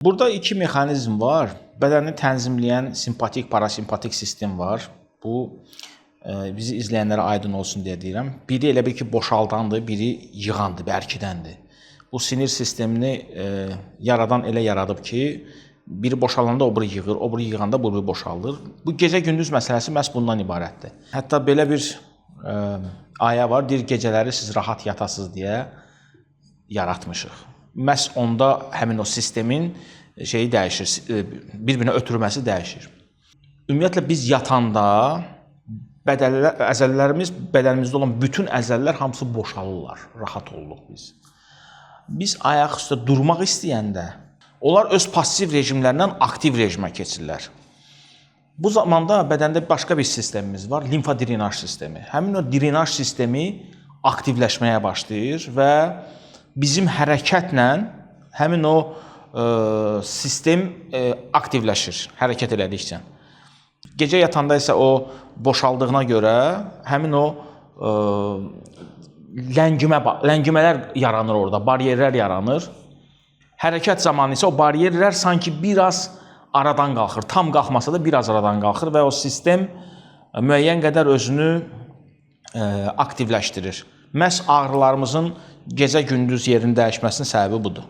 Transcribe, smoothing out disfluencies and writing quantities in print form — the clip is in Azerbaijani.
Burada iki mexanizm var. Bədəni tənzimləyən simpatik, parasimpatik sistem var. Bu bizi izləyənlərə aydın olsun deyə deyirəm. Biri elə bil ki, boşaldandır, biri yığandır, bərkidəndir. Bu sinir sistemini yaradan elə yaradıb ki, biri boşalanda o biri yığır, o biri yığanda bu biri boşaldır. Bu gecə-gündüz məsələsi məhz bundan ibarətdir. Hətta belə bir ayə var, deyir gecələri siz rahat yatasınız deyə yaratmışıq. Məhz onda həmin o sistemin şeyi dəyişir, bir-birinə ötürməsi dəyişir. Ümumiyyətlə biz yatanda əzələlərimiz, bədənimizdə olan bütün əzələlər hamısı boşalırlar, rahat oluruq biz. Biz ayaq üstə durmaq istəyəndə onlar öz passiv rejimlərindən aktiv rejimə keçirlər. Bu zamanda bədəndə başqa bir sistemimiz var, limfa drenaj sistemi. Həmin o drenaj sistemi aktivləşməyə başlayır və bizim hərəkətlə həmin o sistem aktivləşir, hərəkət elədikcə. Gecə yatanda isə o boşaldığına görə həmin o ləngimələr yaranır orada, bariyerlər yaranır. Hərəkət zamanı isə o bariyerlər sanki biraz aradan qalxır, tam qalxmasa da biraz aradan qalxır və o sistem müəyyən qədər özünü aktivləşdirir. Məhz ağrılarımızın gecə-gündüz yerini dəyişməsinin səbəbi budur.